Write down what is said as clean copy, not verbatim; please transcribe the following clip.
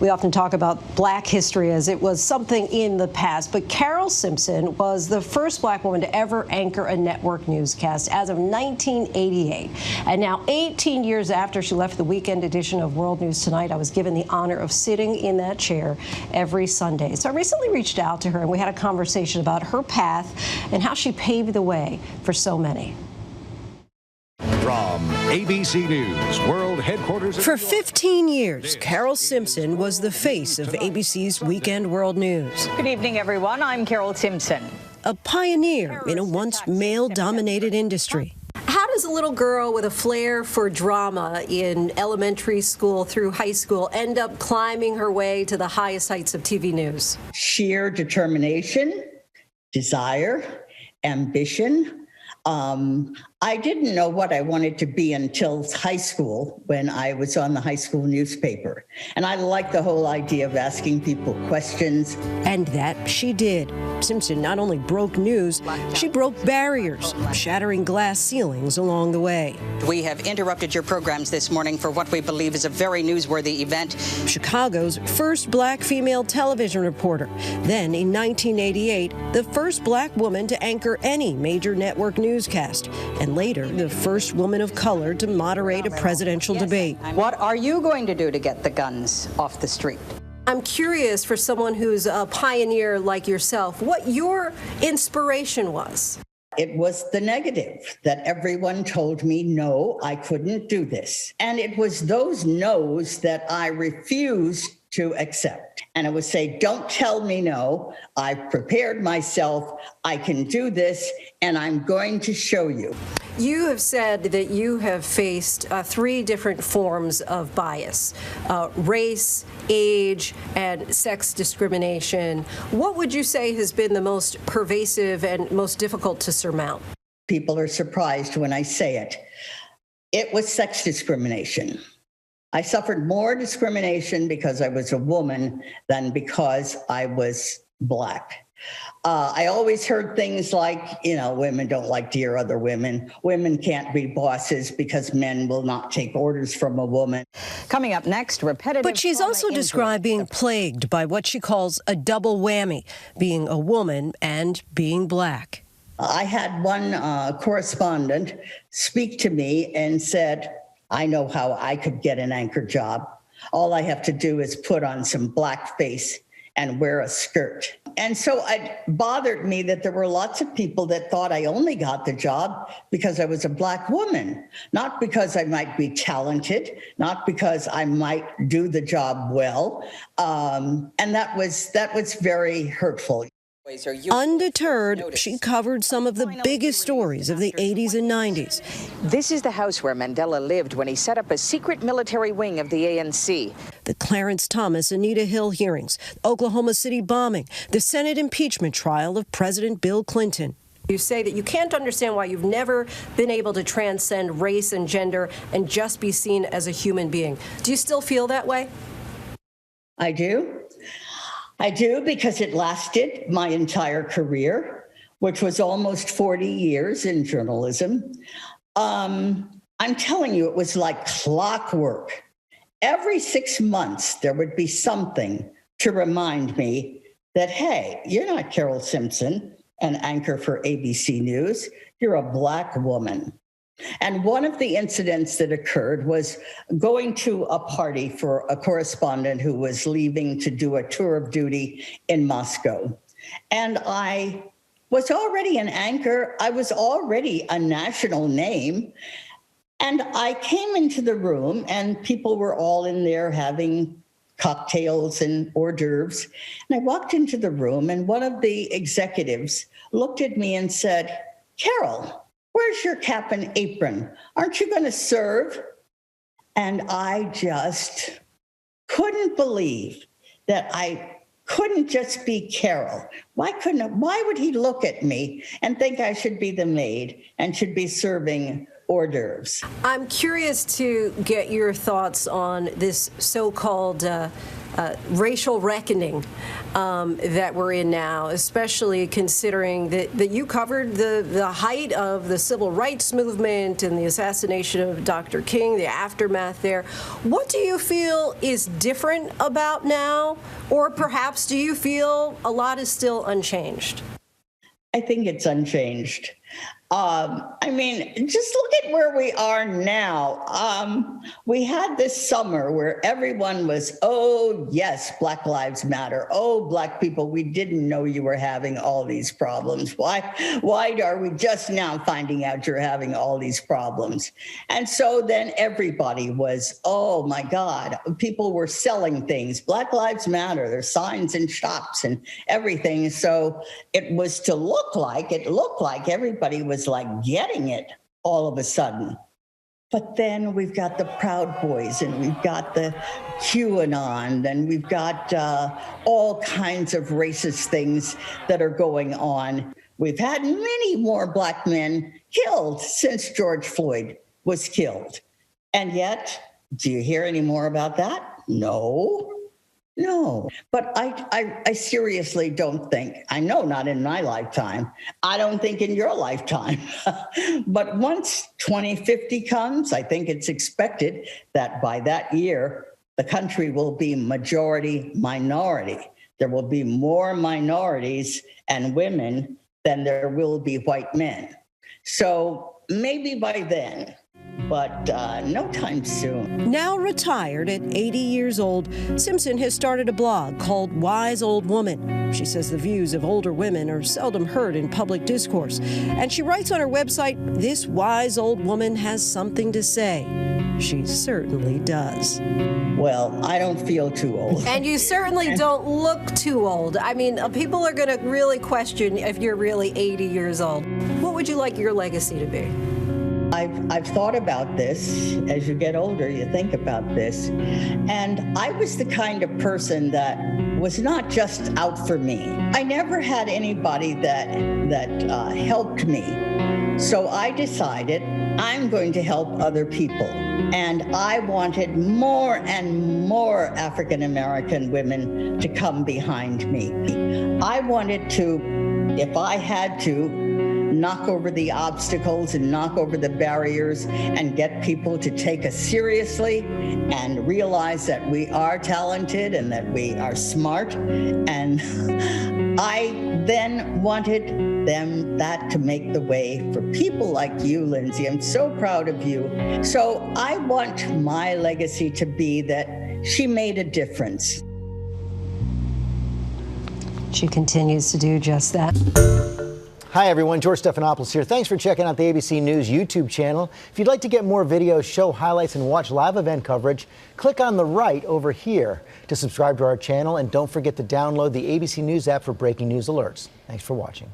We often talk about black history as it was something in the past, but Carole Simpson was the first black woman to ever anchor a network newscast as of 1988. And now 18 years after she left the weekend edition of World News Tonight, I was given the honor of sitting in that chair every Sunday. So I recently reached out to her and we had a conversation about her path and how she paved the way for so many. From ABC News World Headquarters. For 15 years, Carole Simpson was the face of ABC's Weekend World News. Good evening, everyone. I'm Carole Simpson. A pioneer in a once male-dominated industry. How does a little girl with a flair for drama in elementary school through high school end up climbing her way to the highest heights of TV news? Sheer determination, desire, ambition. I didn't know what I wanted to be until high school when I was on the high school newspaper. And I liked the whole idea of asking people questions. And that she did. Simpson not only broke news, she broke barriers, shattering glass ceilings along the way. We have interrupted your programs this morning for what we believe is a very newsworthy event. Chicago's first black female television reporter. Then in 1988, the first black woman to anchor any major network newscast. And later, the first woman of color to moderate a presidential debate. What are you going to do to get the guns off the street? I'm curious, for someone who's a pioneer like yourself, what your inspiration was. It was the negative, that everyone told me, no, I couldn't do this. And it was those no's that I refused to accept. And I would say, don't tell me no. I've prepared myself. I can do this, and I'm going to show you. You have said that you have faced 3 different forms of bias: race, age, and sex discrimination. What would you say has been the most pervasive and most difficult to surmount? People are surprised when I say it. It was sex discrimination. I suffered more discrimination because I was a woman than because I was black. I always heard things like, women don't like to hear other women. Women can't be bosses because men will not take orders from a woman. Coming up next, repetitive. But she's also described being plagued by what she calls a double whammy, being a woman and being black. I had one correspondent speak to me and said, I know how I could get an anchor job. All I have to do is put on some blackface and wear a skirt. And so it bothered me that there were lots of people that thought I only got the job because I was a black woman, not because I might be talented, not because I might do the job well. And that was very hurtful. Undeterred, she covered some of the biggest stories of the 80s and 90s. This is the house where Mandela lived when he set up a secret military wing of the ANC. The Clarence Thomas, Anita Hill hearings, Oklahoma City bombing, the Senate impeachment trial of President Bill Clinton. You say that you can't understand why you've never been able to transcend race and gender and just be seen as a human being. Do you still feel that way? I do. I do, because it lasted my entire career, which was almost 40 years in journalism. I'm telling you, it was like clockwork. Every 6 months, there would be something to remind me that, hey, you're not Carole Simpson, an anchor for ABC News. You're a black woman. And one of the incidents that occurred was going to a party for a correspondent who was leaving to do a tour of duty in Moscow. And I was already an anchor. I was already a national name. And I came into the room and people were all in there having cocktails and hors d'oeuvres. And I walked into the room and one of the executives looked at me and said, Carole, where's your cap and apron? Aren't you going to serve? And I just couldn't believe that I couldn't just be Carole. Why would he look at me and think I should be the maid and should be serving hors d'oeuvres? I'm curious to get your thoughts on this so-called racial reckoning that we're in now, especially considering that you covered the height of the civil rights movement and the assassination of Dr. King, the aftermath there. What do you feel is different about now, or perhaps do you feel a lot is still unchanged? I think it's unchanged. I mean, just look at where we are now. We had this summer where everyone was, oh, yes, Black Lives Matter. Oh, Black people, we didn't know you were having all these problems. Why are we just now finding out you're having all these problems? And so then everybody was, oh, my God, people were selling things. Black Lives Matter, there's signs in shops and everything. So it looked like everybody was like getting it all of a sudden. But then we've got the Proud Boys and we've got the QAnon and we've got all kinds of racist things that are going on. We've had many more Black men killed since George Floyd was killed. And yet, do you hear any more about that? No. But I seriously don't think, I know not in my lifetime, I don't think in your lifetime, but once 2050 comes, I think it's expected that by that year, the country will be majority minority. There will be more minorities and women than there will be white men. So maybe by then, but no time soon. Now retired at 80 years old, Simpson has started a blog called Wise Old Woman. She says the views of older women are seldom heard in public discourse. And she writes on her website, this wise old woman has something to say. She certainly does. Well, I don't feel too old. And you certainly don't look too old. I mean, people are going to really question if you're really 80 years old. What would you like your legacy to be? I've thought about this. As you get older, you think about this. And I was the kind of person that was not just out for me. I never had anybody that helped me. So I decided I'm going to help other people. And I wanted more and more African American women to come behind me. I wanted to, if I had to, knock over the obstacles and knock over the barriers and get people to take us seriously and realize that we are talented and that we are smart. And I then wanted that to make the way for people like you, Linsey. I'm so proud of you. So I want my legacy to be that she made a difference. She continues to do just that. Hi, everyone. George Stephanopoulos here. Thanks for checking out the ABC News YouTube channel. If you'd like to get more videos, show highlights, and watch live event coverage, click on the right over here to subscribe to our channel. And don't forget to download the ABC News app for breaking news alerts. Thanks for watching.